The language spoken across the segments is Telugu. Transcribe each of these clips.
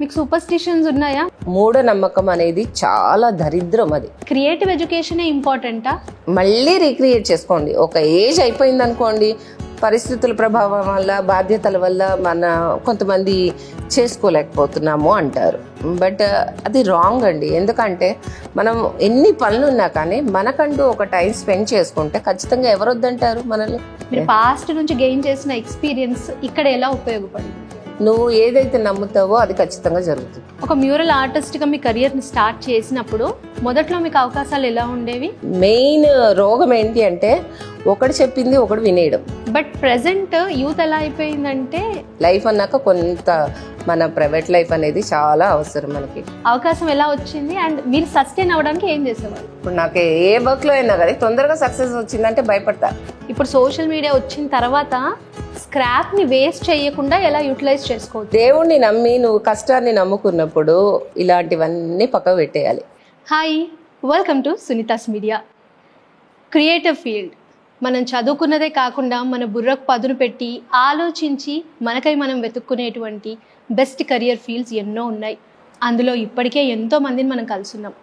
మీకు సూపర్స్టిషన్స్ ఉన్నాయా? మూఢనమ్మకం అనేది చాలా దరిద్రం. అది క్రియేటివ్ ఎడ్యుకేషన్ ఇంపార్టెంటా? మళ్ళీ రీక్రియేట్ చేసుకోండి. ఒక ఏజ్ అయిపోయింది అనుకోండి, పరిస్థితుల ప్రభావం వల్ల, బాధ్యతల వల్ల మన కొంతమంది చేసుకోలేకపోతున్నాము అంటారు. బట్ అది రాంగ్ అండి. ఎందుకంటే మనం ఎన్ని పనులు ఉన్నా కానీ మనకంటూ ఒక టైం స్పెండ్ చేసుకుంటే ఖచ్చితంగా ఎవరు వద్దంటారు మనల్ని. మీరు పాస్ట్ నుంచి గెయిన్ చేసిన ఎక్స్పీరియన్స్ ఇక్కడ ఎలా ఉపయోగపడింది? నువ్వు ఏదైతే నమ్ముతావో అది ఖచ్చితంగా జరుగుతుంది. ఒక మ్యూరల్ ఆర్టిస్ట్గా మీ కెరియర్ని స్టార్ట్ చేసినప్పుడు మొదట్లో మీకు అవకాశాలు ఎలా ఉండేవి? మెయిన్ రోగం ఏంటి అంటే ఒకటి చెప్పింది ఒకటి వినేయడం. బట్ ప్రెసెంట్ యూత్ ఎలా అయిపోయిందంటే లైఫ్ అన్నాక కొంత మన ప్రైవేట్ లైఫ్ అనేది చాలా అవసరం మనకి. అవకాశం ఎలా వచ్చింది అండ్ మీరు సస్టైన్ అవ్వడానికి ఏం చేసేవారు? ఇప్పుడు నాకు ఏ వర్క్లో అయినా కానీ తొందరగా సక్సెస్ వచ్చిందంటే భయపడతా. ఇప్పుడు సోషల్ మీడియా వచ్చిన తర్వాత స్క్రాప్ని వేస్ట్ చేయకుండా ఎలా యూటిలైజ్ చేసుకోవచ్చు? దేవుణ్ణి నమ్మి నువ్వు కష్టాన్ని నమ్ముకున్నప్పుడు ఇలాంటివన్నీ పక్కకు పెట్టేయాలి. Hi, welcome to Sunita's media. Creative field మనం చదువుకున్నదే కాకుండా మన బుర్రకు పదును పెట్టి ఆలోచించి మనకై మనం వెతుక్కునేటువంటి బెస్ట్ కెరియర్ ఫీల్డ్స్ ఎన్నో ఉన్నాయి. అందులో ఇప్పటికే ఎంతో మందిని మనం కలుసున్నాం.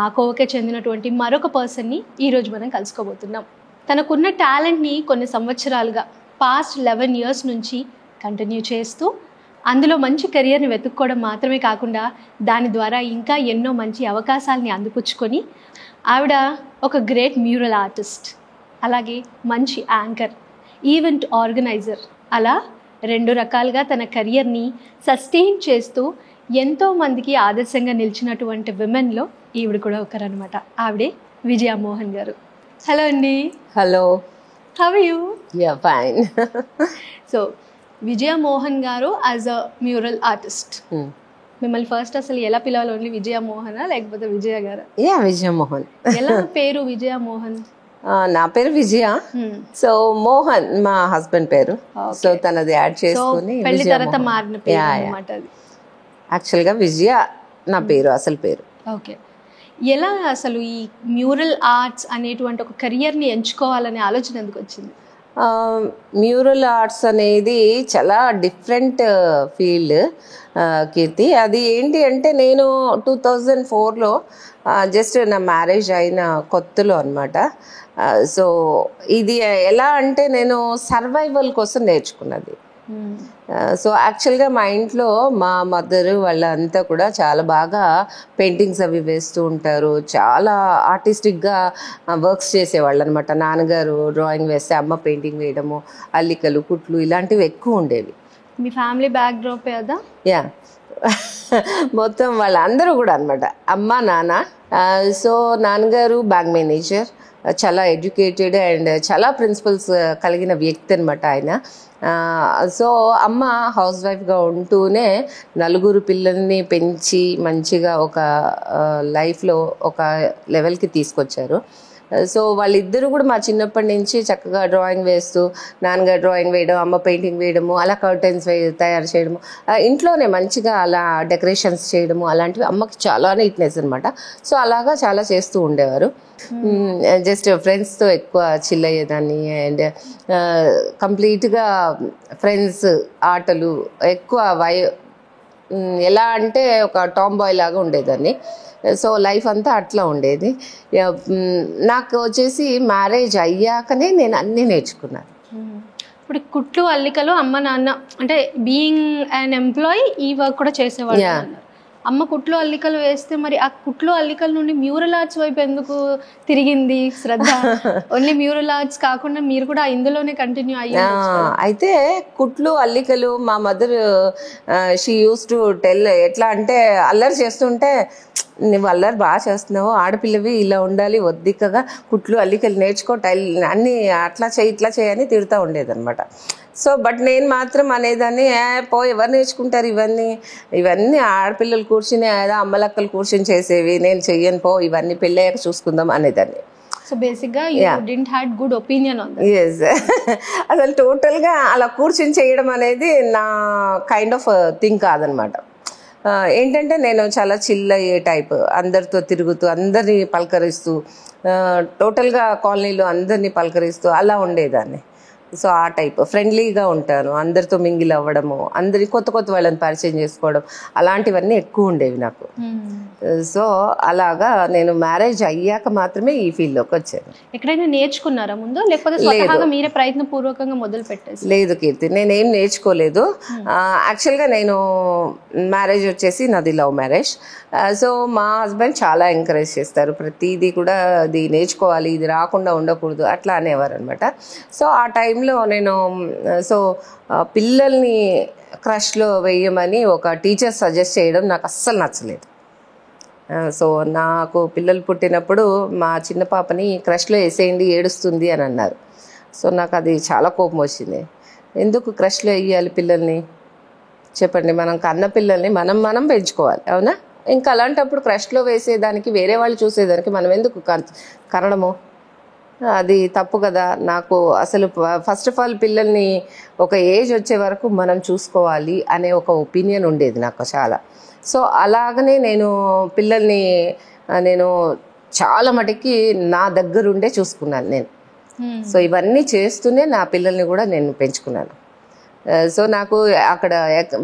ఆ కోవకే చెందినటువంటి మరొక పర్సన్ని ఈరోజు మనం కలుసుకోబోతున్నాం. తనకున్న టాలెంట్ని కొన్ని సంవత్సరాలుగా పాస్ట్ 11 years నుంచి కంటిన్యూ చేస్తూ అందులో మంచి కెరియర్ని వెతుక్కోవడం మాత్రమే కాకుండా దాని ద్వారా ఇంకా ఎన్నో మంచి అవకాశాలని అందిపుచ్చుకొని ఆవిడ ఒక గ్రేట్ మ్యూరల్ ఆర్టిస్ట్, అలాగే మంచి యాంకర్, ఈవెంట్ ఆర్గనైజర్, అలా 2 రకాలుగా తన కెరియర్ని సస్టైన్ చేస్తూ ఎంతోమందికి ఆదర్శంగా నిలిచినటువంటి విమెన్లో ఈవిడ కూడా ఒకరనమాట. ఆవిడే విజయ మోహన్ గారు. హలో అండి. Hello, how are you? Yeah fine. So Vijaya Mohan గారు యాజ్ అ మ్యూరల్ ఆర్టిస్ట్, మిమ్మల్ని ఫస్ట్ అసలు ఎలా పిలవాలి? ఓన్లీ విజయ మోహనా లేకపోతే విజయ గారా? యా విజయ మోహన్. ఎలా పేరు విజయ మోహన్? నా పేరు విజయ. సో మోహన్ మా హస్బెండ్ పేరు. సో తనది యాడ్ చేసుకుని పెళ్లి తర్వాత మారిన పేరు అన్నమాట అది. యాక్చువల్గా విజయ నా పేరు, అసలు పేరు. ఓకే. ఎలా అసలు ఈ మ్యూరల్ ఆర్ట్స్ అనేటువంటి ఒక కెరియర్ని ఎంచుకోవాలనే ఆలోచన ఎందుకు వచ్చింది? మ్యూరల్ ఆర్ట్స్ అనేది చాలా డిఫరెంట్ ఫీల్డ్ కీర్తి. అది ఏంటి అంటే నేను 2004లో జస్ట్ నా మ్యారేజ్ అయిన కొత్తలో అనమాట. సో ఇది ఎలా అంటే నేను సర్వైవల్ కోసం నేర్చుకున్నది. సో యాక్చువల్గా మా ఇంట్లో మా మదర్ వాళ్ళంతా కూడా చాలా బాగా పెయింటింగ్స్ అవి వేస్తూ ఉంటారు. చాలా ఆర్టిస్టిక్గా వర్క్స్ చేసేవాళ్ళు అనమాట. నాన్నగారు డ్రాయింగ్ వేస్తే అమ్మ పెయింటింగ్ వేయడము, అల్లికలు, కుట్లు ఇలాంటివి ఎక్కువ ఉండేవి. మీ ఫ్యామిలీ బ్యాక్ డ్రాప్ కదా? యా, మొత్తం వాళ్ళందరూ కూడా అనమాట, అమ్మ నాన్న. సో నాన్నగారు బ్యాంక్ మేనేజర్, చాలా ఎడ్యుకేటెడ్ అండ్ చాలా ప్రిన్సిపల్స్ కలిగిన వ్యక్తి అనమాట ఆయన. సో అమ్మ హౌస్ వైఫ్గా ఉంటూనే 4 పిల్లల్ని పెంచి మంచిగా ఒక లైఫ్లో ఒక లెవెల్కి తీసుకొచ్చారు. సో వాళ్ళిద్దరూ కూడా మా చిన్నప్పటి నుంచి చక్కగా డ్రాయింగ్ వేస్తూ, నాన్నగారు డ్రాయింగ్ వేయడం, అమ్మ పెయింటింగ్ వేయడము, అలా కర్టెన్స్ తయారు చేయడము, ఇంట్లోనే మంచిగా అలా డెకరేషన్స్ చేయడము, అలాంటివి అమ్మకి చాలా నీట్నెస్ అనమాట. సో అలాగా చాలా చేస్తూ ఉండేవారు. జస్ట్ ఫ్రెండ్స్తో ఎక్కువ చిల్ అయ్యేదాన్ని అండ్ కంప్లీట్గా ఫ్రెండ్స్ ఆటలు ఎక్కువ ఎలా అంటే ఒక టామ్ బాయ్ లాగా ఉండేదాన్ని. సో లైఫ్ అంతా అట్లా ఉండేది. నాకు వచ్చేసి మ్యారేజ్ అయ్యాకనే నేను అన్నీ నేర్చుకున్నాను. ఇప్పుడు కుట్లు అల్లికలు అమ్మ నాన్న అంటే బీయింగ్ అన్ ఎంప్లాయీ ఈ వర్క్ కూడా చేసేవాళ్ళు. అమ్మ కుట్లు అల్లికలు వేస్తే మరి ఆ కుట్లు అల్లికల నుండి మ్యూరల్ ఆర్ట్స్ వైపు ఎందుకు తిరిగింది శ్రద్ధ? ఓన్లీ మ్యూరల్ ఆర్ట్స్ కాకుండా మీరు కూడా ఇందులోనే కంటిన్యూ అయ్యారు. అయితే కుట్లు అల్లికలు మా mother she use to tell. ఎట్లా అంటే అల్లరి చేస్తుంటే, నువ్వు అల్లరి బాగా చేస్తున్నావు, ఆడపిల్లవి ఇలా ఉండాలి, వద్దికగా కుట్లు అల్లికలు నేర్చుకో, టైల్ అన్నీ అట్లా చేయి ఇట్లా చేయని తిడుతూ ఉండేదన్నమాట. సో బట్ నేను మాత్రం అనేదాన్ని, ఎవరు నేర్చుకుంటారు ఇవన్నీ ఆడపిల్లలు కూర్చుని ఏదో అమ్మలక్కలు కూర్చుని చేసేవి, నేను చెయ్యను పో, ఇవన్నీ పెళ్ళయ్యాక చూసుకుందాం అనేదాన్ని. సో బేసిక్గా you didn't had good opinion on that. Yes, అసలు టోటల్గా అలా కూర్చుని చేయడం అనేది నా కైండ్ ఆఫ్ థింగ్ కాదనమాట. ఏంటంటే నేను చాలా చిల్ అయ్యే టైప్, అందరితో తిరుగుతూ అందరినీ పలకరిస్తూ టోటల్గా కాలనీలో అందరినీ పలకరిస్తూ అలా ఉండేదాన్ని. సో ఆ టైప్ ఫ్రెండ్లీగా ఉంటాను, అందరితో మింగిల్ అవ్వడము, అందరి కొత్త కొత్త వాళ్ళని పరిచయం చేసుకోవడం, అలాంటివన్నీ ఎక్కువ ఉండేవి నాకు. సో అలాగా నేను మ్యారేజ్ అయ్యాక మాత్రమే ఈ ఫీల్డ్లోకి వచ్చాను. ఎక్కడైనా నేర్చుకున్నారా ముందు, లేకపోతే స్వతహాగా మీరే ప్రయత్నపూర్వకంగా మొదలు పెట్టేసి? లేదు కీర్తి, నేనేం నేర్చుకోలేదు. యాక్చువల్గా నేను మ్యారేజ్ వచ్చేసి నాది లవ్ మ్యారేజ్. సో మా హస్బెండ్ చాలా ఎంకరేజ్ చేస్తారు, ప్రతిదీ కూడా అది నేర్చుకోవాలి, ఇది రాకుండా ఉండకూడదు అట్లా అనేవారు అనమాట. సో ఆ టైంలో నేను పిల్లల్ని క్రష్లో వేయమని ఒక టీచర్ సజెస్ట్ చేయడం నాకు అస్సలు నచ్చలేదు. సో నాకు పిల్లలు పుట్టినప్పుడు మా చిన్న పాపని క్రష్లో వేసేయండి ఏడుస్తుంది అని అన్నారు. సో నాకు అది చాలా కోపం వచ్చింది. ఎందుకు క్రష్లో వేయాలి పిల్లల్ని చెప్పండి, మనం కన్న పిల్లల్ని మనం పెంచుకోవాలి, అవునా? ఇంకా అలాంటప్పుడు క్రష్లో వేసేదానికి, వేరే వాళ్ళు చూసేదానికి మనం ఎందుకు కనడము? అది తప్పు కదా. నాకు అసలు ఫస్ట్ ఆఫ్ ఆల్ పిల్లల్ని ఒక ఏజ్ వచ్చే వరకు మనం చూసుకోవాలి అనే ఒక ఒపీనియన్ ఉండేది నాకు చాలా. సో అలాగనే నేను పిల్లల్ని చాలా మటుకి నా దగ్గరుండే చూసుకున్నాను నేను. సో ఇవన్నీ చేస్తూనే నా పిల్లల్ని కూడా నేను పెంచుకున్నాను. సో నాకు అక్కడ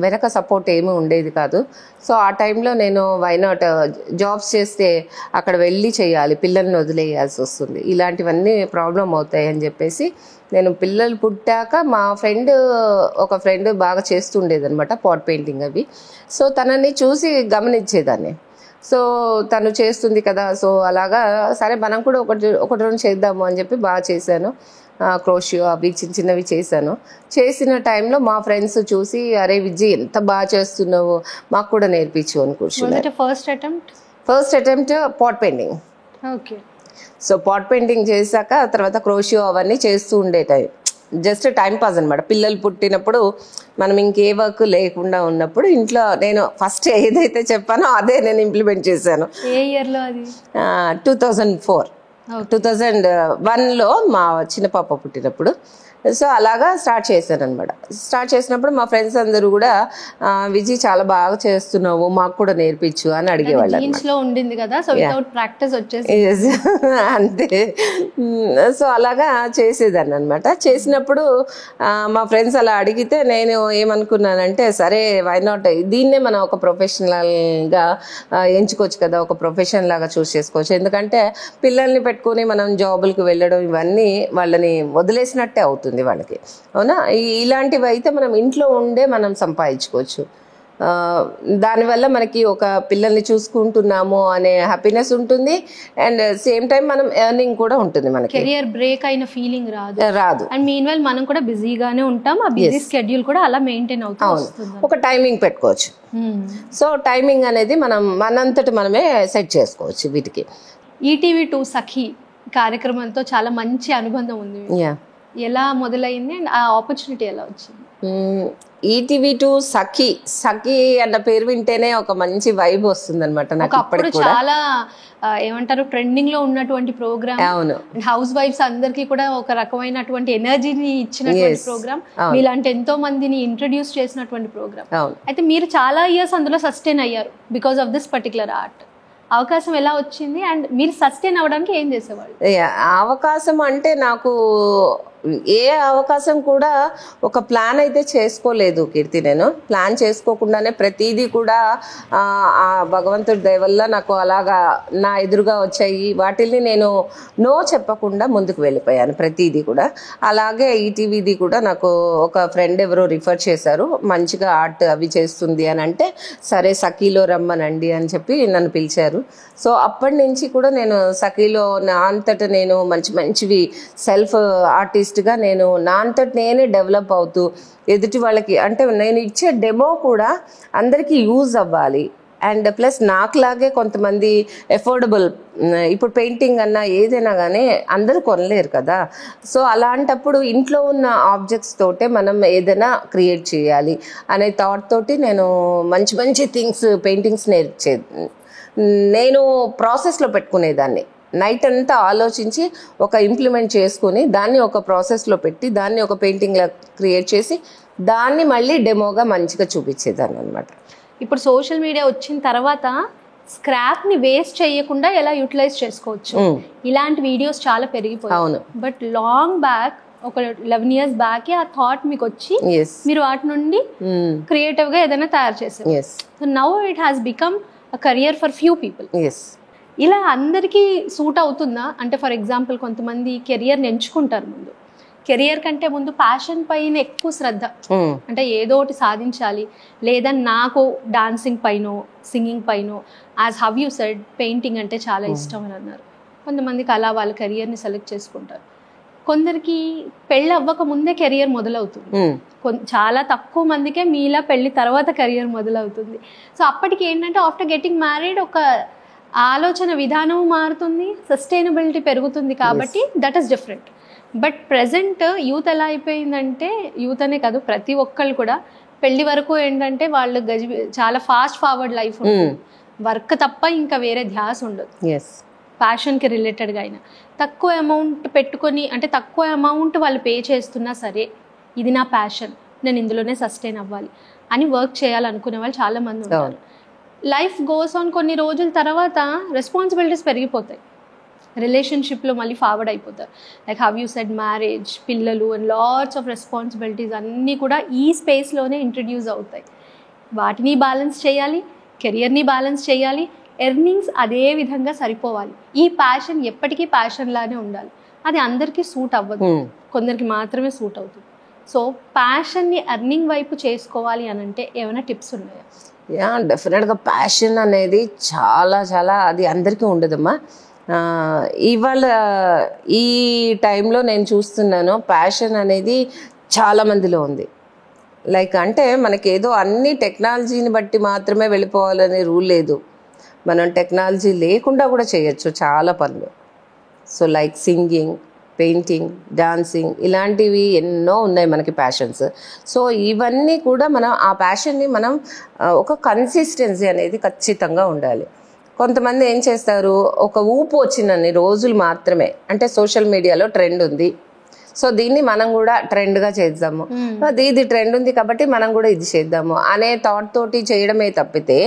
వెనక సపోర్ట్ ఏమీ ఉండేది కాదు. సో ఆ టైంలో నేను వైనాట్ జాబ్స్ చేస్తే అక్కడ వెళ్ళి చేయాలి, పిల్లల్ని వదిలేయాల్సి వస్తుంది, ఇలాంటివన్నీ ప్రాబ్లం అవుతాయి అని చెప్పేసి నేను పిల్లలు పుట్టాక మా ఒక ఫ్రెండ్ బాగా చేస్తుండేది అనమాట పాట్ పెయింటింగ్ అవి. సో తనని చూసి గమనించేదాన్ని. సో తను చేస్తుంది కదా, సో అలాగా సరే మనం కూడా ఒకటి రెండు చేద్దాము అని చెప్పి బాగా చేశాను. క్రోషియో అవి చిన్నవి చేసిన టైంలో మా ఫ్రెండ్స్ చూసి, అరే విజయ్ ఎంత బాగా చేస్తున్నావు, మాకు కూడా నేర్పించు అని కూర్చున్నారు. First attempt pot painting. Okay. So pot painting చేశాక తర్వాత క్రోషియో అవన్నీ చేస్తూ ఉండే టైం, జస్ట్ టైం పాస్ అనమాట. పిల్లలు పుట్టినప్పుడు మనం ఇంకే వర్క్ లేకుండా ఉన్నప్పుడు ఇంట్లో నేను ఫస్ట్ ఏదైతే చెప్పానో అదే నేను ఇంప్లిమెంట్ చేశాను. ఏ ఇయర్లో అది? 2004. 2001లో మా చిన్న పాప పుట్టినప్పుడు. సో అలాగా స్టార్ట్ చేశాను అనమాట. స్టార్ట్ చేసినప్పుడు మా ఫ్రెండ్స్ అందరూ కూడా విజయ్ చాలా బాగా చేస్తున్నావు, మాకు కూడా నేర్పించు అని అడిగేవాళ్ళు. అంతే. సో అలాగా చేసేదాన్ని అనమాట. చేసినప్పుడు మా ఫ్రెండ్స్ అలా అడిగితే నేను ఏమనుకున్నానంటే, సరే వై నాట్, దీన్నే మనం ఒక ప్రొఫెషనల్గా ఎంచుకోవచ్చు కదా, ఒక ప్రొఫెషన్ లాగా చూస్ చేసుకోవచ్చు. ఎందుకంటే పిల్లల్ని పెట్టుకొని మనం జాబులకు వెళ్ళడం ఇవన్నీ వాళ్ళని వదిలేసినట్టే అవుతుంది వాళ్ళకి, అవునా? ఇలాంటివి అయితే మనం ఇంట్లో ఉండే మనం సంపాదించుకోవచ్చు. దానివల్ల మనకి ఒక పిల్లల్ని చూసుకుంటున్నాము అనే హ్యాపీనెస్ ఉంటుంది, అండ్ సేమ్ టైం మనం ఎర్నింగ్ కూడా ఉంటుంది. మనకి కెరియర్ బ్రేక్ అయిన ఫీలింగ్ రాదు. అండ్ మీన్వైల్ మనం కూడా బిజీగానే ఉంటాం, ఆ బిజీ షెడ్యూల్ కూడా అలా మెయింటైన్ అవుతుంది. ఒక టైమింగ్ పెట్టుకోవచ్చు. సో టైమింగ్ అనేది మనంతట మనమే సెట్ చేసుకోవచ్చు వీటికి. ఈటీవీ2 సఖి కార్యక్రమంతో చాలా మంచి అనుబంధం ఉంది. ఎలా మొదలైంది అండ్ ఆ ఆపర్చునిటీ ఎలా వచ్చింది? ఈటీవీ2 సఖి అన్న పేరు వింటేనే ఒక మంచి వైబ్ వస్తుంది అనమాట నాకు. అప్పుడు చాలా ఏమంటారు, ట్రెండింగ్ లో ఉన్నటువంటి ప్రోగ్రామ్. అవును. హౌస్ వైఫ్స్ అందరికి కూడా ఒక రకమైనటువంటి ఎనర్జీని ఇచ్చినటువంటి ప్రోగ్రామ్, మీలాంటి ఎంతో మందిని ఇంట్రడ్యూస్ చేసినటువంటి ప్రోగ్రామ్. అయితే మీరు చాలా ఇయర్స్ అందులో సస్టైన్ అయ్యారు because of this particular art. అవకాశం ఎలా వచ్చింది అండ్ మీరు సస్టైన్ అవ్వడానికి ఏం చేసేవాళ్ళు? అవకాశం అంటే నాకు ఏ అవకాశం కూడా ఒక ప్లాన్ అయితే చేసుకోలేదు కీర్తి. నేను ప్లాన్ చేసుకోకుండానే ప్రతిదీ కూడా ఆ భగవంతుడి దయ వల్ల నాకు అలాగా నా ఎదురుగా వచ్చాయి. వాటిల్ని నేను నో చెప్పకుండా ముందుకు వెళ్ళిపోయాను ప్రతిదీ కూడా. అలాగే ఈటీవీది కూడా నాకు ఒక ఫ్రెండ్ ఎవరో రిఫర్ చేశారు, మంచిగా ఆర్ట్ అవి చేస్తుంది అని అంటే, సరే సఖీలో రమ్మనండి అని చెప్పి నన్ను పిలిచారు. సో అప్పటి నుంచి కూడా నేను సఖీలో నా అంతటా నేను మంచివి సెల్ఫ్ ఆర్టిస్ట్గా నేను నా అంతట నేనే డెవలప్ అవుతూ ఎదుటి వాళ్ళకి, అంటే నేను ఇచ్చే డెమో కూడా అందరికీ యూజ్ అవ్వాలి. అండ్ ప్లస్ నాకులాగే కొంతమంది ఎఫోర్డబుల్, ఇప్పుడు పెయింటింగ్ అన్నా ఏదైనా కానీ అందరూ కొనలేరు కదా. సో అలాంటప్పుడు ఇంట్లో ఉన్న ఆబ్జెక్ట్స్ తోటే మనం ఏదైనా క్రియేట్ చేయాలి అనే థాట్ తోటి నేను మంచి థింగ్స్ పెయింటింగ్స్ నేను ప్రాసెస్లో పెట్టుకునేదాన్ని. నైట్ అంతా ఆలోచించి ఒక ఇంప్లిమెంట్ చేసుకుని దాన్ని ఒక ప్రాసెస్లో పెట్టి దాన్ని ఒక పెయింటింగ్లా క్రియేట్ చేసి దాన్ని మళ్ళీ డెమోగా మంచిగా చూపించేదాన్ని అనమాట. ఇప్పుడు సోషల్ మీడియా వచ్చిన తర్వాత స్క్రాప్ని వేస్ట్ చేయకుండా ఎలా యూటిలైజ్ చేసుకోవచ్చు, ఇలాంటి వీడియోస్ చాలా పెరిగిపోయాయి. అవును. బట్ లాంగ్ బ్యాక్ ఒక 11 years బ్యాక్ ఆ థాట్ మీకు వచ్చి yes మీరు వాటి నుండి క్రియేటివ్ గా ఏదైనా తయారు చేశారు. yes so now it has become a career for few people. yes ఇలా అందరికీ సూట్ అవుతుందా? అంటే ఫర్ ఎగ్జాంపుల్ కొంతమంది కెరియర్ని ఎంచుకుంటారు, ముందు కెరియర్ కంటే ముందు ప్యాషన్ పైన ఎక్కువ శ్రద్ధ, అంటే ఏదో ఒకటి సాధించాలి, లేదా నాకు డాన్సింగ్ పైనో సింగింగ్ పైనో, as have you said painting అంటే చాలా ఇష్టం అని అన్నారు. కొంతమందికి అలా వాళ్ళ కెరియర్ని సెలెక్ట్ చేసుకుంటారు. కొందరికి పెళ్ళి అవ్వక ముందే కెరియర్ మొదలవుతుంది, చాలా తక్కువ మందికే మీలా పెళ్లి తర్వాత కెరియర్ మొదలవుతుంది. సో అప్పటికి ఏంటంటే ఆఫ్టర్ గెటింగ్ మ్యారీడ్ ఒక ఆలోచన విధానం మారుతుంది, సస్టైనబిలిటీ పెరుగుతుంది, కాబట్టి that is different. But present youth ఎలా అయిపోయిందంటే, యూత్ అనే కాదు ప్రతి ఒక్కళ్ళు కూడా పెళ్లి వరకు ఏంటంటే వాళ్ళు చాలా ఫాస్ట్ ఫార్వర్డ్ లైఫ్ ఉంటుంది, వర్క్ తప్ప ఇంకా వేరే ధ్యాస ఉండదు. ప్యాషన్కి రిలేటెడ్గా అయినా తక్కువ అమౌంట్ పెట్టుకొని, అంటే తక్కువ అమౌంట్ వాళ్ళు పే చేస్తున్నా సరే ఇది నా ప్యాషన్, నేను ఇందులోనే సస్టైన్ అవ్వాలి అని వర్క్ చేయాలనుకునే వాళ్ళు చాలామంది ఉంటారు. లైఫ్ గోస్ ఆన్, కొన్ని రోజుల తర్వాత రెస్పాన్సిబిలిటీస్ పెరిగిపోతాయి, రిలేషన్షిప్లో మళ్ళీ ఫార్వర్డ్ అయిపోతారు. Like have you said marriage, పిల్లలు అండ్ లాట్స్ ఆఫ్ రెస్పాన్సిబిలిటీస్ అన్నీ కూడా ఈ స్పేస్లోనే ఇంట్రడ్యూస్ అవుతాయి. వాటిని బ్యాలెన్స్ చేయాలి, కెరియర్ని బ్యాలెన్స్ చేయాలి, ఎర్నింగ్స్ అదే విధంగా సరిపోవాలి. ఈ ప్యాషన్ ఎప్పటికీ ప్యాషన్ లానే ఉండాలి. అది అందరికీ సూట్ అవ్వదు, కొందరికి మాత్రమే సూట్ అవుతుంది. సో ప్యాషన్ని ఎర్నింగ్ వైపు చేసుకోవాలి అని అంటే ఏమైనా టిప్స్ ఉన్నాయా? యా, డెఫినెట్గా ప్యాషన్ అనేది చాలా చాలా అది అందరికీ ఉండదమ్మా. ఇవాళ ఈ టైంలో నేను చూస్తున్నాను ప్యాషన్ అనేది చాలా మందిలో ఉంది. లైక్ అంటే మనకి ఏదో అన్ని టెక్నాలజీని బట్టి మాత్రమే వెళ్ళిపోవాలనే రూల్ లేదు, మనం టెక్నాలజీ లేకుండా కూడా చేయొచ్చు చాలా పనులు. So like singing, painting, dancing ఇలాంటివి ఎన్నో ఉన్నాయి మనకి ప్యాషన్స్. సో ఇవన్నీ కూడా మనం ఆ ప్యాషన్ని మనం ఒక కన్సిస్టెన్సీ అనేది ఖచ్చితంగా ఉండాలి. కొంతమంది ఏం చేస్తారు, ఒక ఊపు వచ్చినన్ని రోజులు మాత్రమే, అంటే సోషల్ మీడియాలో ట్రెండ్ ఉంది, సో దీన్ని మనం కూడా ట్రెండ్గా చేద్దాము, ఇది ట్రెండ్ ఉంది కాబట్టి మనం కూడా ఇది చేద్దాము అనే థాట్ తోటి చేయడమే తప్పితే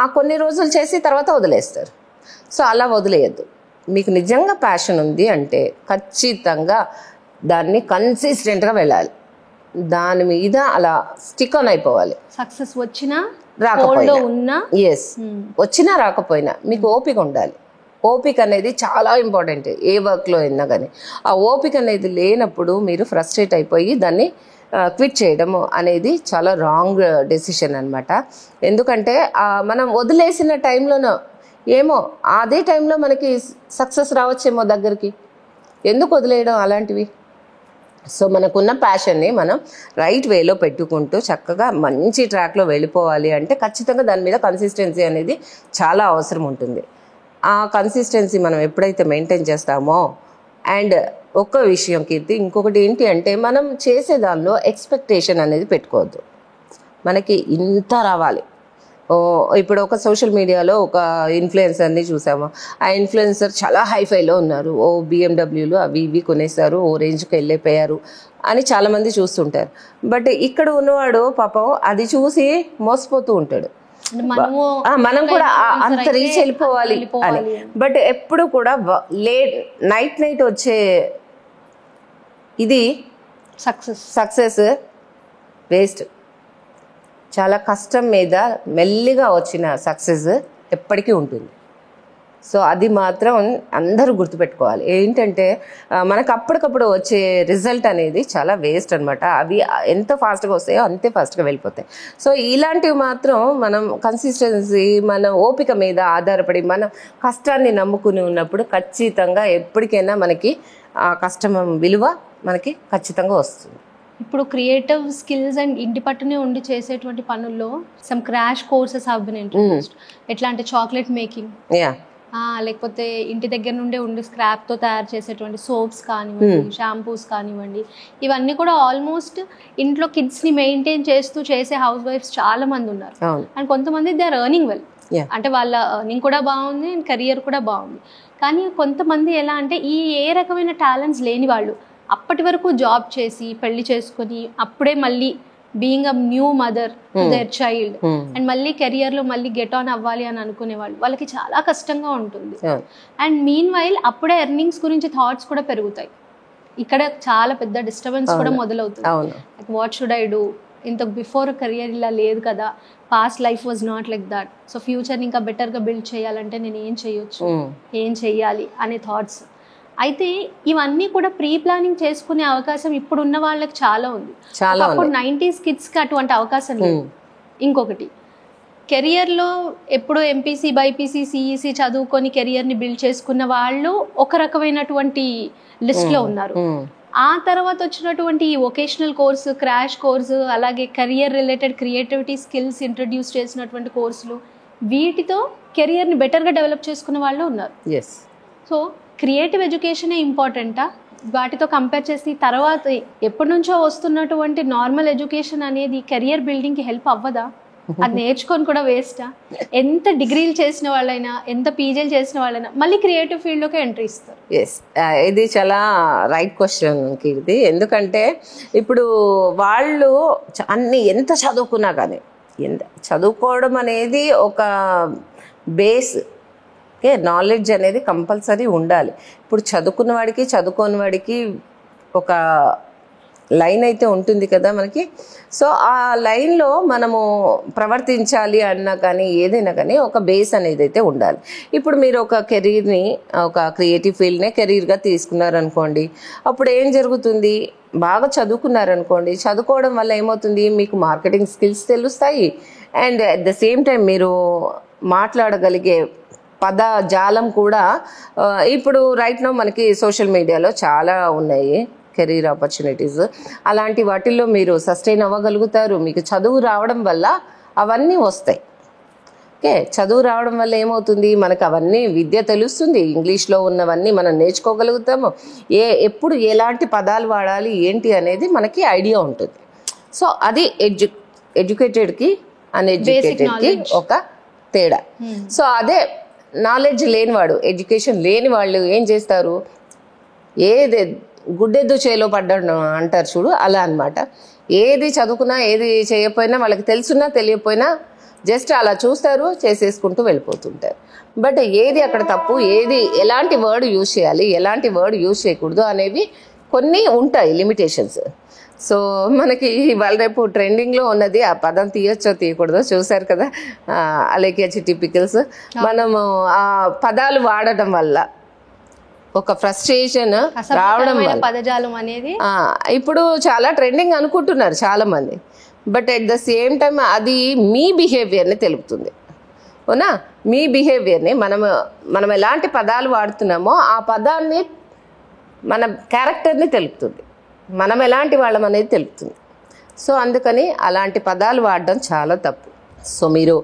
ఆ కొన్ని రోజులు చేసి తర్వాత వదిలేస్తారు. సో అలా వదిలేయద్దు. మీకు నిజంగా ప్యాషన్ ఉంది అంటే ఖచ్చితంగా దాన్ని కన్సిస్టెంట్గా వెళ్ళాలి, దాని మీద అలా స్టిక్ ఆన్ అయిపోవాలి. సక్సెస్ వచ్చినా రాకపోయినా, ఎస్ వచ్చినా రాకపోయినా మీకు ఓపిక ఉండాలి. ఓపిక అనేది చాలా ఇంపార్టెంట్ ఏ వర్క్లో అయినా కానీ. ఆ ఓపిక అనేది లేనప్పుడు మీరు ఫ్రస్ట్రేట్ అయిపోయి దాన్ని క్విట్ చేయడము అనేది చాలా రాంగ్ డెసిషన్ అనమాట. ఎందుకంటే మనం వదిలేసిన టైంలోనో ఏమో అదే టైంలో మనకి సక్సెస్ రావచ్చేమో దగ్గరికి, ఎందుకు వదిలేయడం అలాంటివి. సో మనకున్న ప్యాషన్ని మనం రైట్ వేలో పెట్టుకుంటూ చక్కగా మంచి ట్రాక్లో వెళ్ళిపోవాలి అంటే ఖచ్చితంగా దాని మీద కన్సిస్టెన్సీ అనేది చాలా అవసరం ఉంటుంది. ఆ కన్సిస్టెన్సీ మనం ఎప్పుడైతే మెయింటైన్ చేస్తామో, అండ్ ఒక్క విషయం కీర్తి, ఇంకొకటి ఏంటి అంటే మనం చేసే దానిలో ఎక్స్పెక్టేషన్ అనేది పెట్టుకోవద్దు. మనకి ఇంత రావాలి, ఇప్పుడు ఒక సోషల్ మీడియాలో ఒక ఇన్ఫ్లుయెన్సర్ని చూసాము, ఆ ఇన్ఫ్లుయెన్సర్ చాలా హైఫైలో ఉన్నారు, BMWలు అవి ఇవి కొనేసారు, రేంజ్కి వెళ్ళిపోయారు అని చాలామంది చూస్తుంటారు. బట్ ఇక్కడ ఉన్నవాడు పాపం అది చూసి మోసపోతూ ఉంటాడు, మనం కూడా అంత రీచ్ వెళ్ళిపోవాలి అని. బట్ ఎప్పుడు కూడా నైట్ వచ్చే ఇది సక్సెస్ వేస్ట్. చాలా కష్టం మీద మెల్లిగా వచ్చిన సక్సెస్ ఎప్పటికీ ఉంటుంది. సో అది మాత్రం అందరూ గుర్తుపెట్టుకోవాలి. ఏంటంటే మనకు అప్పటికప్పుడు వచ్చే రిజల్ట్ అనేది చాలా వేస్ట్ అనమాట. అవి ఎంత ఫాస్ట్గా వస్తాయో అంతే ఫాస్ట్గా వెళ్ళిపోతాయి. సో ఇలాంటివి మాత్రం మనం కన్సిస్టెన్సీ, మన ఓపిక మీద ఆధారపడి మనం కష్టాన్ని నమ్ముకుని ఉన్నప్పుడు ఖచ్చితంగా ఎప్పటికైనా మనకి ఆ కష్టం విలువ మనకి ఖచ్చితంగా వస్తుంది. ఇప్పుడు క్రియేటివ్ స్కిల్స్ అండ్ ఇంటి పట్టునే ఉండి చేసేటువంటి పనుల్లో some crash courses have been introduced. ఎట్లా అంటే చాక్లెట్ మేకింగ్, లేకపోతే ఇంటి దగ్గర నుండే ఉండి స్క్రాప్తో తయారు చేసేటువంటి సోప్స్ కానివ్వండి, షాంపూస్ కానివ్వండి, ఇవన్నీ కూడా ఆల్మోస్ట్ ఇంట్లో కిడ్స్ని మెయింటైన్ చేస్తూ చేసే హౌస్ వైఫ్స్ చాలా మంది ఉన్నారు. అండ్ కొంతమంది దే ఆర్ ఎర్నింగ్ వెల్, అంటే వాళ్ళ ఎర్నింగ్ కూడా బాగుంది అండ్ కెరియర్ కూడా బాగుంది. కానీ కొంతమంది ఎలా అంటే ఈ ఏ రకమైన టాలెంట్స్ లేని వాళ్ళు అప్పటి వరకు జాబ్ చేసి పెళ్లి చేసుకొని అప్పుడే మళ్ళీ being a new mother to their child and మళ్ళీ కెరియర్లో మళ్ళీ గెట్ ఆన్ అవ్వాలి అని అనుకునే వాళ్ళకి చాలా కష్టంగా ఉంటుంది. అండ్ మీన్ వైల్ అప్పుడే ఎర్నింగ్స్ గురించి థాట్స్ కూడా పెరుగుతాయి. ఇక్కడ చాలా పెద్ద డిస్టర్బెన్స్ కూడా మొదలవుతుంది. అవును. వాట్ షుడ్ ఐ డూ, ఇంత బిఫోర్ కెరియర్ ఇలా లేదు కదా, past life was not like that, so ఫ్యూచర్ని ఇంకా బెటర్గా బిల్డ్ చేయాలంటే నేను ఏం చేయొచ్చు, ఏం చెయ్యాలి అనే థాట్స్. అయితే ఇవన్నీ కూడా ప్రీ ప్లానింగ్ చేసుకునే అవకాశం ఇప్పుడున్న వాళ్ళకి చాలా ఉంది. అప్పుడు 90s కిడ్స్కి అటువంటి అవకాశం లేదు. ఇంకొకటి, కెరియర్లో ఎప్పుడు ఎంపీసీ బైపీసీ సిఈసీ చదువుకొని కెరియర్ని బిల్డ్ చేసుకున్న వాళ్ళు ఒక రకమైనటువంటి లిస్ట్లో ఉన్నారు. ఆ తర్వాత వచ్చినటువంటి ఈ వొకేషనల్ కోర్సు, క్రాష్ కోర్సు, అలాగే career related creativity skills introduce చేసినటువంటి కోర్సులు, వీటితో కెరియర్ని బెటర్గా డెవలప్ చేసుకున్న వాళ్ళు ఉన్నారు. సో క్రియేటివ్ ఎడ్యుకేషనే ఇంపార్టెంటా వాటితో కంపేర్ చేసి? తర్వాత ఎప్పటి నుంచో వస్తున్నటువంటి నార్మల్ ఎడ్యుకేషన్ అనేది కెరియర్ బిల్డింగ్కి హెల్ప్ అవ్వదా? అది నేర్చుకొని కూడా వేస్టా? ఎంత డిగ్రీలు చేసిన వాళ్ళైనా, ఎంత పీజీలు చేసిన వాళ్ళైనా మళ్ళీ క్రియేటివ్ ఫీల్డ్లోకి ఎంట్రీ ఇస్తారు. ఇది చాలా రైట్ క్వశ్చన్ కీర్తి. ఎందుకంటే ఇప్పుడు వాళ్ళు అన్ని ఎంత చదువుకున్నా కానీ, ఎంత చదువుకోవడం అనేది ఒక బేస్. ఓకే, నాలెడ్జ్ అనేది కంపల్సరీ ఉండాలి. ఇప్పుడు చదువుకున్న వాడికి చదువుకోని వాడికి ఒక లైన్ అయితే ఉంటుంది కదా మనకి. సో ఆ లైన్లో మనము ప్రవర్తించాలి అన్నా కానీ ఏదైనా కానీ ఒక బేస్ అనేది అయితే ఉండాలి. ఇప్పుడు మీరు ఒక కెరీర్ని, ఒక క్రియేటివ్ ఫీల్డ్నే కెరీర్గా తీసుకున్నారనుకోండి, అప్పుడు ఏం జరుగుతుంది? బాగా చదువుకున్నారనుకోండి, చదువుకోవడం వల్ల ఏమవుతుంది, మీకు మార్కెటింగ్ స్కిల్స్ తెలుస్తాయి. And at the same time మీరు మాట్లాడగలిగే పదజాలం కూడా ఇప్పుడు రైట్ నౌ మనకి సోషల్ మీడియాలో చాలా ఉన్నాయి కెరీర్ ఆపర్చునిటీస్. అలాంటి వాటిల్లో మీరు సస్టైన్ అవ్వగలుగుతారు. మీకు చదువు రావడం వల్ల అవన్నీ వస్తాయి. ఓకే, చదువు రావడం వల్ల ఏమవుతుంది, మనకు అవన్నీ విద్య తెలుస్తుంది. ఇంగ్లీష్లో ఉన్నవన్నీ మనం నేర్చుకోగలుగుతాము. ఎప్పుడు ఎలాంటి పదాలు వాడాలి ఏంటి అనేది మనకి ఐడియా ఉంటుంది. సో అది ఎడ్యుకేటెడ్కి అన్ఎడ్యుకేటెడ్కి ఒక తేడా. సో అదే నాలెడ్జ్ లేనివాడు, ఎడ్యుకేషన్ లేని వాళ్ళు ఏం చేస్తారు, ఏది గుడ్డెద్దు చేలో పడ్డాడు అంటారు చూడు, అలా అనమాట. ఏది చదువుకున్నా ఏది చేయకపోయినా వాళ్ళకి తెలుసున్నా తెలియకపోయినా జస్ట్ అలా చూస్తారు, చేసేసుకుంటూ వెళ్ళిపోతుంటారు. బట్ ఏది అక్కడ తప్పు, ఏది ఎలాంటి వర్డ్ యూజ్ చేయాలి, ఎలాంటి వర్డ్ యూజ్ చేయకూడదు అనేవి కొన్ని ఉంటాయి లిమిటేషన్స్. సో మనకి ఇవాళ రేపు ట్రెండింగ్లో ఉన్నది ఆ పదం తీయొచ్చో తీయకూడదో చూసారు కదా, అలేఖ్య చిట్టి పికిల్స్. మనము ఆ పదాలు వాడటం వల్ల ఒక ఫ్రస్ట్రేషన్ రావడం వల్ల పదజాలం అనేది ఇప్పుడు చాలా ట్రెండింగ్ అనుకుంటున్నారు చాలా మంది. But at the same time అది మీ బిహేవియర్ని తెలుపుతుంది. అవునా, మీ బిహేవియర్ని మనం ఎలాంటి పదాలు వాడుతున్నామో ఆ పదాన్ని మన క్యారెక్టర్ని తెలుపుతుంది, మనం ఎలాంటి వాళ్ళం అనేది తెలుపుతుంది. సో అందుకని అలాంటి పదాలు వాడడం చాలా తప్పు. సో మీరు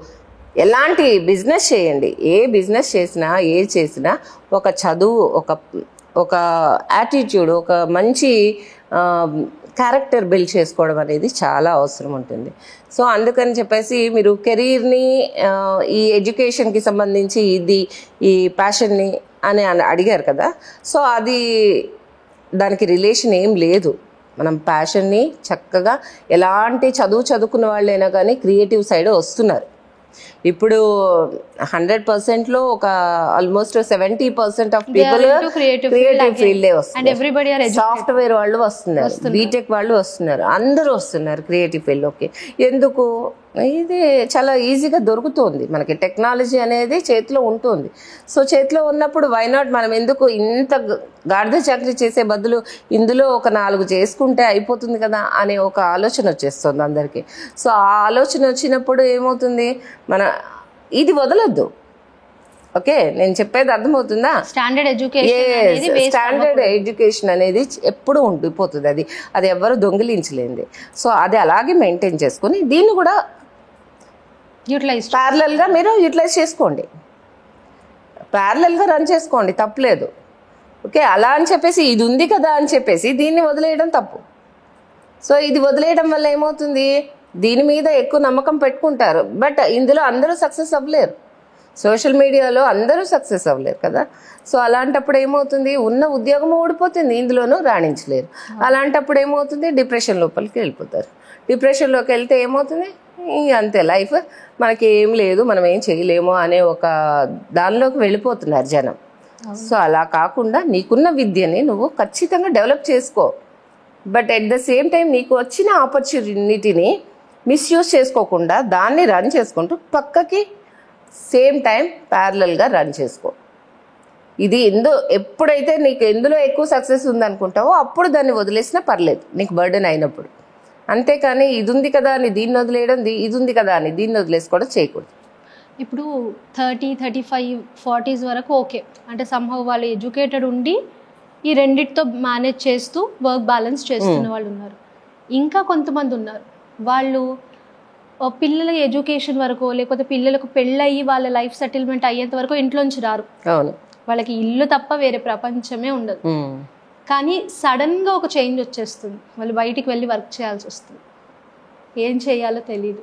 ఎలాంటి బిజినెస్ చేయండి, ఏ బిజినెస్ చేసినా ఏది చేసినా ఒక చదువు, ఒక యాటిట్యూడ్, ఒక మంచి క్యారెక్టర్ బిల్డ్ చేసుకోవడం అనేది చాలా అవసరం ఉంటుంది. సో అందుకని చెప్పేసి మీరు కెరీర్ని, ఈ ఎడ్యుకేషన్కి సంబంధించి ఈ ప్యాషన్ని అని అడిగారు కదా. సో అది దానికి రిలేషన్ ఏం లేదు. మనం ప్యాషన్ని చక్కగా ఎలాంటి చదువుకున్న వాళ్ళైనా కానీ క్రియేటివ్ సైడ్ వస్తున్నారు. ఇప్పుడు 100%లో ఒక ఆల్మోస్ట్ 70% ఆఫ్ పీపుల్ క్రియేటివ్ ఫీల్డే వస్తున్నారు. సాఫ్ట్వేర్ వాళ్ళు వస్తున్నారు, బీటెక్ వాళ్ళు వస్తున్నారు, అందరూ వస్తున్నారు క్రియేటివ్ ఫీల్డ్లోకి. ఎందుకు? ఇది చాలా ఈజీగా దొరుకుతుంది మనకి, టెక్నాలజీ అనేది చేతిలో ఉంటుంది. సో చేతిలో ఉన్నప్పుడు వై నాట్, మనం ఎందుకు ఇంత గాడిద చాకరీ చేసే బదులు ఇందులో ఒక 4 చేసుకుంటే అయిపోతుంది కదా అనే ఒక ఆలోచన వచ్చేస్తుంది అందరికీ. సో ఆ ఆలోచన వచ్చినప్పుడు ఏమవుతుంది, ఇది వదలొద్దు. ఓకే, నేను చెప్పేది అర్థమవుతుందా? స్టాండర్డ్ ఎడ్యుకేషన్ అనేది ఎప్పుడు ఉండిపోతుంది. అది ఎవరు దొంగిలించలేంది. సో అది అలాగే మెయింటైన్ చేసుకుని దీన్ని కూడా ప్యారలల్గా మీరు యూటిలైజ్ చేసుకోండి, ప్యారలల్గా రన్ చేసుకోండి, తప్పలేదు. ఓకే, అలా అని చెప్పేసి ఇది ఉంది కదా అని చెప్పేసి దీన్ని వదిలేయడం తప్పు. సో ఇది వదిలేయడం వల్ల ఏమవుతుంది, దీని మీద ఎక్కువ నమ్మకం పెట్టుకుంటారు, బట్ ఇందులో అందరూ సక్సెస్ అవ్వలేరు. సోషల్ మీడియాలో అందరూ సక్సెస్ అవ్వలేరు కదా. సో అలాంటప్పుడు ఏమవుతుంది, ఉన్న ఉద్యోగం ఊడిపోతుంది, ఇందులోనూ రాణించలేరు. అలాంటప్పుడు ఏమవుతుంది, డిప్రెషన్ లోపలికి వెళ్ళిపోతారు. డిప్రెషన్లోకి వెళ్తే ఏమవుతుంది, అంతే, లైఫ్ మనకి ఏం లేదు, మనం ఏం చేయలేము అనే ఒక దానిలోకి వెళ్ళిపోతున్నారు జనం. సో అలా కాకుండా నీకున్న విద్యని నువ్వు ఖచ్చితంగా డెవలప్ చేసుకో. But at the same time నీకు వచ్చిన ఆపర్చునిటీని మిస్యూజ్ చేసుకోకుండా దాన్ని రన్ చేసుకుంటూ పక్కకి సేమ్ టైం ప్యారలల్గా రన్ చేసుకో. ఇది ఎప్పుడైతే నీకు ఎందులో ఎక్కువ సక్సెస్ ఉందనుకుంటావో అప్పుడు దాన్ని వదిలేసినా పర్లేదు, నీకు బర్డెన్ అయినప్పుడు. అంతేకాని ఇది ఉంది కదా అని దీన్ని వదిలేయడం, ఇది ఉంది కదా అని దీన్ని వదిలేసుకోవడం చేయకూడదు. ఇప్పుడు 30, 35, 40s వరకు ఓకే, అంటే సంహవ్ వాళ్ళు ఎడ్యుకేటెడ్ ఉండి ఈ రెండిటితో మేనేజ్ చేస్తూ వర్క్ బ్యాలెన్స్ చేస్తున్న వాళ్ళు ఉన్నారు. ఇంకా కొంతమంది ఉన్నారు వాళ్ళు పిల్లల ఎడ్యుకేషన్ వరకు లేకపోతే పిల్లలకు పెళ్ళయి వాళ్ళ లైఫ్ సెటిల్మెంట్ అయ్యేంత వరకు ఇంట్లోంచి రారు. అవును, వాళ్ళకి ఇల్లు తప్ప వేరే ప్రపంచమే ఉండదు. కానీ సడన్గా ఒక చేంజ్ వచ్చేస్తుంది, వాళ్ళు బయటికి వెళ్ళి వర్క్ చేయాల్సి వస్తుంది, ఏం చేయాలో తెలియదు.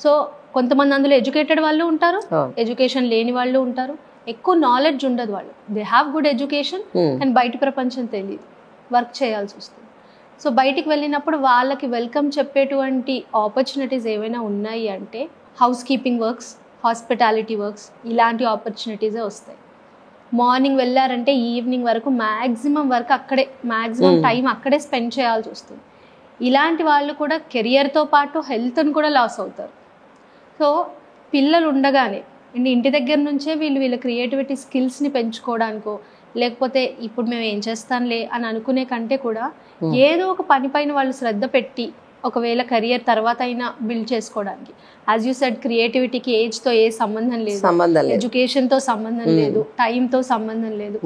సో కొంతమంది అందులో ఎడ్యుకేటెడ్ వాళ్ళు ఉంటారు, ఎడ్యుకేషన్ లేని వాళ్ళు ఉంటారు, ఎక్కువ నాలెడ్జ్ ఉండదు వాళ్ళు, they have good education and బయట ప్రపంచం తెలియదు, వర్క్ చేయాల్సి వస్తుంది. సో బయటికి వెళ్ళినప్పుడు వాళ్ళకి వెల్కమ్ చెప్పేటువంటి ఆపర్చునిటీస్ ఏవైనా ఉన్నాయి అంటే house keeping works, hospitality works, ఇలాంటి ఆపర్చునిటీసే వస్తాయి. మార్నింగ్ వెళ్ళారంటే ఈవినింగ్ వరకు మ్యాక్సిమం వర్క్ అక్కడే, మ్యాక్సిమం టైం అక్కడే స్పెండ్ చేయాల్సి వస్తుంది. ఇలాంటి వాళ్ళు కూడా కెరియర్తో పాటు హెల్త్ని కూడా లాస్ అవుతారు. సో పిల్లలు ఉండగానే ఇంటి దగ్గర నుంచే వీళ్ళ క్రియేటివిటీ స్కిల్స్ని పెంచుకోవడానికో లేకపోతే ఇప్పుడు మేము ఏం చేస్తాంలే అని అనుకునే కంటే కూడా ఏదో ఒక పని పైన వాళ్ళు శ్రద్ధ పెట్టి ఒకవేళ కెరియర్ తర్వాత అయినా బిల్డ్ చేసుకోవడానికి, యాజ్ యూ సెడ్ క్రియేటివిటీకి ఏజ్తో ఏ సంబంధం లేదు, ఎడ్యుకేషన్తో సంబంధం లేదు, టైంతో సంబంధం లేదు.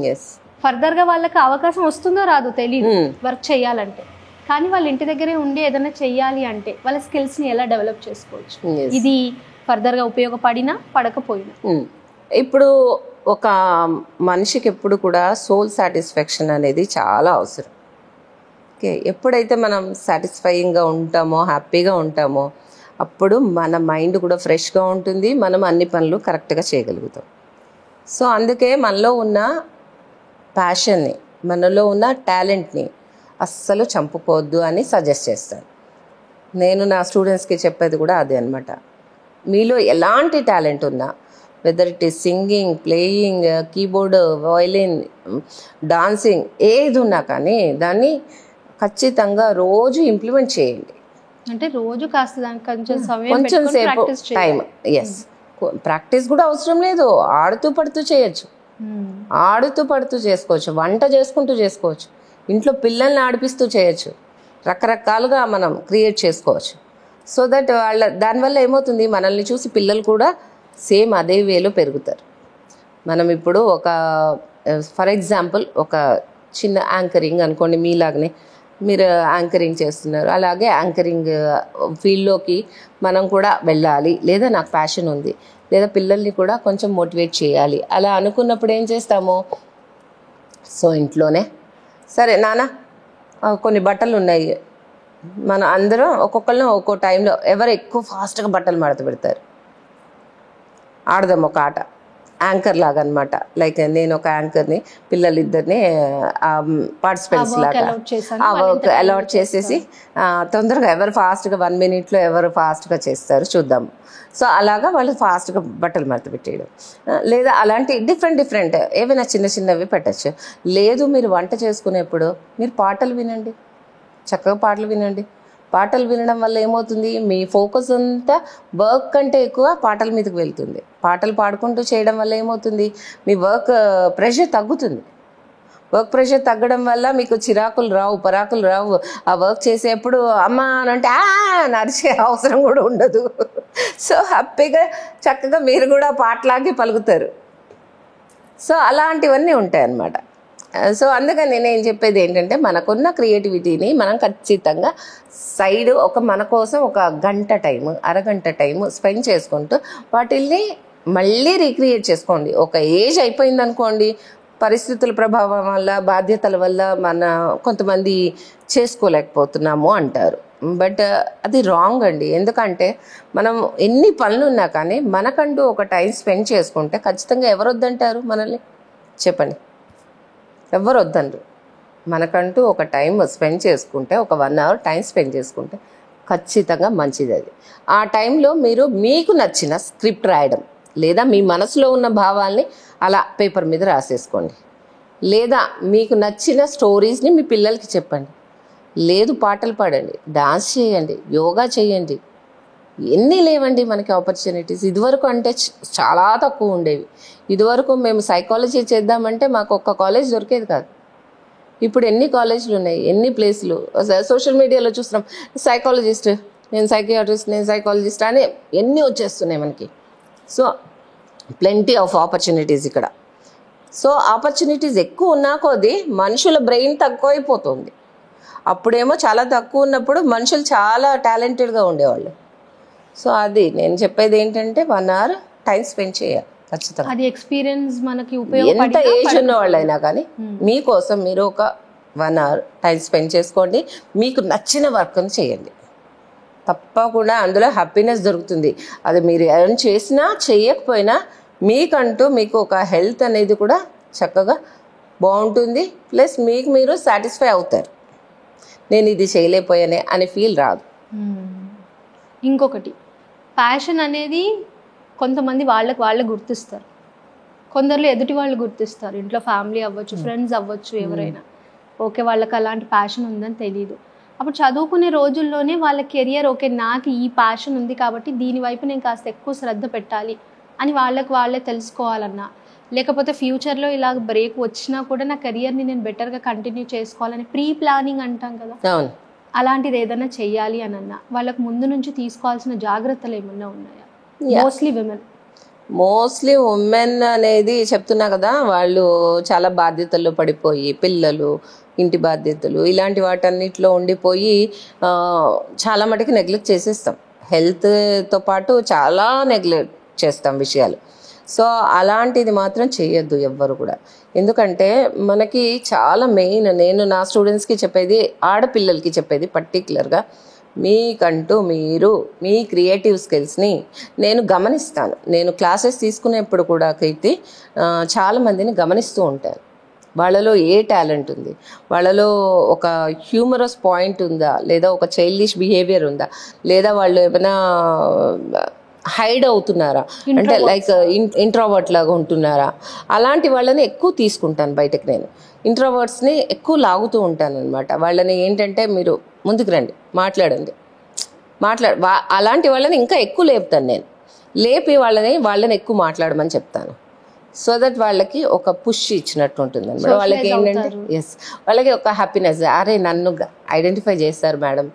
ఫర్దర్గా వాళ్ళకి అవకాశం వస్తుందో రాదో తెలియదు వర్క్ చేయాలంటే, కానీ వాళ్ళ ఇంటి దగ్గరే ఉండి ఏదైనా చెయ్యాలి అంటే వాళ్ళ స్కిల్స్ని ఎలా డెవలప్ చేసుకోవచ్చు, ఇది ఫర్దర్గా ఉపయోగపడినా పడకపోయినా. ఇప్పుడు ఒక మనిషికి ఎప్పుడు కూడా సోల్ సాటిస్ఫాక్షన్ అనేది చాలా అవసరం. ఓకే, ఎప్పుడైతే మనం సాటిస్ఫైయింగ్గా ఉంటామో, హ్యాపీగా ఉంటామో అప్పుడు మన మైండ్ కూడా ఫ్రెష్గా ఉంటుంది, మనం అన్ని పనులు కరెక్ట్గా చేయగలుగుతాం. సో అందుకే మనలో ఉన్న ప్యాషన్ని, మనలో ఉన్న టాలెంట్ని అస్సలు చంపుకోవద్దు అని సజెస్ట్ చేస్తాను. నేను నా స్టూడెంట్స్కి చెప్పేది కూడా అదే అనమాట. మీలో ఎలాంటి టాలెంట్ ఉన్నా, whether it is singing, playing, keyboard, violin, dancing, ఏది ఉన్నా కానీ దాన్ని ఖచ్చితంగా రోజు ఇంప్లిమెంట్ చేయండి. అంటే రోజు కాస్త దానికి కొంచెం సేపు టైం. ఎస్, ప్రాక్టీస్ కూడా అవసరం లేదు, ఆడుతూ పడుతూ చేయొచ్చు, ఆడుతూ పడుతూ చేసుకోవచ్చు, వంట చేసుకుంటూ చేసుకోవచ్చు, ఇంట్లో పిల్లల్ని ఆడిపిస్తూ చేయొచ్చు, రకరకాలుగా మనం క్రియేట్ చేసుకోవచ్చు. సో దట్ దానివల్ల ఏమవుతుంది, మనల్ని చూసి పిల్లలు కూడా సేమ్ అదే వేలో పెరుగుతారు. మనం ఇప్పుడు ఒక ఫర్ ఎగ్జాంపుల్ ఒక చిన్న యాంకరింగ్ అనుకోండి, మీలాగనే మీరు యాంకరింగ్ చేస్తున్నారు, అలాగే యాంకరింగ్ ఫీల్డ్లోకి మనం కూడా వెళ్ళాలి, లేదా నాకు ప్యాషన్ ఉంది, లేదా పిల్లల్ని కూడా కొంచెం మోటివేట్ చేయాలి అలా అనుకున్నప్పుడు ఏం చేస్తాము, సో ఇంట్లోనే సరే నాన్న కొన్ని బట్టలు ఉన్నాయి, మనం అందరం ఒక్కొక్కరిని ఒక్కో టైంలో ఎవరు ఎక్కువ ఫాస్ట్గా బట్టలు మడత పెడతారు, ఆడదాం ఒక ఆట, యాంకర్ లాగా అనమాట. లైక్ నేను ఒక యాంకర్ని, పిల్లలిద్దరిని పార్టిసిపెంట్స్ లాగా ఆ వర్క్ అలాట్ చేసేసి తొందరగా ఎవరు ఫాస్ట్గా 1 minute ఎవరు ఫాస్ట్గా చేస్తారు చూద్దాం. సో అలాగా వాళ్ళు ఫాస్ట్గా బట్టలు మడత పెట్టేయడం, లేదా అలాంటి డిఫరెంట్ ఏవైనా చిన్న చిన్నవి పెట్టచ్చు. లేదు మీరు వంట చేసుకునేప్పుడు మీరు పాటలు వినండి, చక్కగా పాటలు వినండి. పాటలు వినడం వల్ల ఏమవుతుంది, మీ ఫోకస్ అంతా వర్క్ కంటే ఎక్కువ పాటల మీదకి వెళ్తుంది. పాటలు పాడుకుంటూ చేయడం వల్ల ఏమవుతుంది, మీ వర్క్ ప్రెషర్ తగ్గుతుంది. వర్క్ ప్రెషర్ తగ్గడం వల్ల మీకు చిరాకులు రావు, పరాకులు రావు. ఆ వర్క్ చేసేప్పుడు అమ్మ అని అంటే నడిచే అవసరం కూడా ఉండదు. సో హ్యాపీగా చక్కగా మీరు కూడా పాటలాగే పలుకుతారు. సో అలాంటివన్నీ ఉంటాయి అన్నమాట. సో అందుకని నేనేం చెప్పేది ఏంటంటే, మనకున్న క్రియేటివిటీని మనం ఖచ్చితంగా సైడ్ మన కోసం ఒక గంట టైం, అరగంట టైం స్పెండ్ చేసుకుంటూ వాటిల్ని మళ్ళీ రీక్రియేట్ చేసుకోండి. ఒక ఏజ్ అయిపోయింది అనుకోండి, పరిస్థితుల ప్రభావం వల్ల, బాధ్యతల వల్ల కొంతమంది చేసుకోలేకపోతున్నాము అంటారు. బట్ అది రాంగ్ అండి. ఎందుకంటే మనం ఎన్ని పనులు ఉన్నా కానీ మనకంటూ ఒక టైం స్పెండ్ చేసుకుంటే ఖచ్చితంగా ఎవరు వద్దంటారు మనల్ని, చెప్పండి? ఎవరు వద్దనరు. మనకంటూ ఒక టైం స్పెండ్ చేసుకుంటే, ఒక 1 hour టైం స్పెండ్ చేసుకుంటే ఖచ్చితంగా మంచిది అది. ఆ టైంలో మీరు మీకు నచ్చిన స్క్రిప్ట్ రాయడం, లేదా మీ మనసులో ఉన్న భావాల్ని అలా పేపర్ మీద రాసేసుకోండి, లేదా మీకు నచ్చిన స్టోరీస్ని మీ పిల్లలకి చెప్పండి, లేదు పాటలు పాడండి, డాన్స్ చేయండి, యోగా చేయండి. ఎన్ని లేవండి మనకి ఆపర్చునిటీస్. ఇదివరకు అంటే చాలా తక్కువ ఉండేవి. ఇదివరకు మేము సైకాలజీ చేద్దామంటే మాకు ఒక్క కాలేజ్ దొరికేది కాదు. ఇప్పుడు ఎన్ని కాలేజీలు ఉన్నాయి, ఎన్ని ప్లేసులు. సోషల్ మీడియాలో చూస్తున్నాం, సైకాలజిస్ట్, నేను సైకియాట్రిస్ట్, నేను సైకాలజిస్ట్ అని ఎన్ని వచ్చేస్తున్నాయి మనకి. సో ప్లెంటీ ఆఫ్ ఆపర్చునిటీస్ ఇక్కడ. సో ఆపర్చునిటీస్ ఎక్కువ ఉన్నా కొద్దీ మనుషుల బ్రెయిన్ తక్కువైపోతుంది. అప్పుడేమో చాలా తక్కువ ఉన్నప్పుడు మనుషులు చాలా టాలెంటెడ్గా ఉండేవాళ్ళు. సో అది నేను చెప్పేది ఏంటంటే 1 hour టైం స్పెండ్ చేయాలి ఖచ్చితంగా. అది ఎక్స్పీరియన్స్ మనకి ఎంత ఏజ్ ఉన్న వాళ్ళైనా కానీ మీకోసం మీరు ఒక 1 hour టైం స్పెండ్ చేసుకోండి. మీకు నచ్చిన వర్క్ని చేయండి, తప్పకుండా అందులో హ్యాపీనెస్ దొరుకుతుంది. అది మీరు ఎర్న్ చేసినా చేయకపోయినా మీకంటూ మీకు ఒక హెల్త్ అనేది కూడా చక్కగా బాగుంటుంది. ప్లస్ మీకు మీరు సాటిస్ఫై అవుతారు. నేను ఇది చేయలేకపోయానే అనే ఫీల్ రాదు. ఇంకొకటి, ప్యాషన్ అనేది కొంతమంది వాళ్ళకు గుర్తిస్తారు, కొందరు ఎదుటి వాళ్ళు గుర్తిస్తారు. ఇంట్లో ఫ్యామిలీ అవ్వచ్చు, ఫ్రెండ్స్ అవ్వచ్చు, ఎవరైనా ఓకే వాళ్ళకి అలాంటి ప్యాషన్ ఉందని తెలియదు. అప్పుడు చదువుకునే రోజుల్లోనే వాళ్ళ కెరియర్ ఓకే నాకు ఈ ప్యాషన్ ఉంది కాబట్టి దీనివైపు నేను కాస్త ఎక్కువ శ్రద్ధ పెట్టాలి అని వాళ్ళే తెలుసుకోవాలన్నా, లేకపోతే ఫ్యూచర్లో ఇలా బ్రేక్ వచ్చినా కూడా నా కెరియర్ని నేను బెటర్గా కంటిన్యూ చేసుకోవాలని ప్రీ ప్లానింగ్ అంటాం కదా, అవును, అలాంటిది ఏదైనా చెయ్యాలి అని అన్నా వాళ్ళకు ముందు నుంచి తీసుకోవాల్సిన జాగ్రత్తలు ఏమన్నా ఉన్నాయా? మోస్ట్లీ ఉమెన్ అనేది చెప్తున్నా కదా, వాళ్ళు చాలా బాధ్యతల్లో పడిపోయి పిల్లలు, ఇంటి బాధ్యతలు ఇలాంటి వాటన్నిటిలో ఉండిపోయి చాలా మటుకు నెగ్లెక్ట్ చేసేస్తాం. హెల్త్తో పాటు చాలా నెగ్లెక్ట్ చేస్తాం విషయాలు. సో అలాంటిది మాత్రం చేయొద్దు ఎవ్వరు కూడా. ఎందుకంటే మనకి చాలా మెయిన్, నేను నా స్టూడెంట్స్కి చెప్పేది, ఆడపిల్లలకి చెప్పేది పర్టికులర్గా, మీకంటూ మీరు మీ క్రియేటివ్ స్కిల్స్ని నేను గమనిస్తాను. నేను క్లాసెస్ తీసుకునేప్పుడు కూడా కీర్తి చాలామందిని గమనిస్తూ ఉంటాను. వాళ్ళలో ఏ టాలెంట్ ఉంది, వాళ్ళలో ఒక హ్యూమరస్ పాయింట్ ఉందా, లేదా ఒక చైల్డిష్ బిహేవియర్ ఉందా, లేదా వాళ్ళు ఏమైనా హైడ్ అవుతున్నారా, అంటే లైక్ ఇంట్రోవర్ట్ లాగా ఉంటున్నారా, అలాంటి వాళ్ళని ఎక్కువ తీసుకుంటాను బయటకు. నేను ఇంట్రోవర్ట్స్ని ఎక్కువ లాగుతూ ఉంటాను అనమాట. వాళ్ళని ఏంటంటే మీరు ముందుకు రండి, మాట్లాడండి, అలాంటి వాళ్ళని ఇంకా ఎక్కువ లేపుతాను నేను. లేపి వాళ్ళని ఎక్కువ మాట్లాడమని చెప్తాను. సో దట్ వాళ్ళకి ఒక పుష్ ఇచ్చినట్టు ఉంటుంది అనమాట. వాళ్ళకి ఏంటంటే వాళ్ళకి ఒక హ్యాపీనెస్, అరే నన్ను ఐడెంటిఫై చేస్తారు మేడం,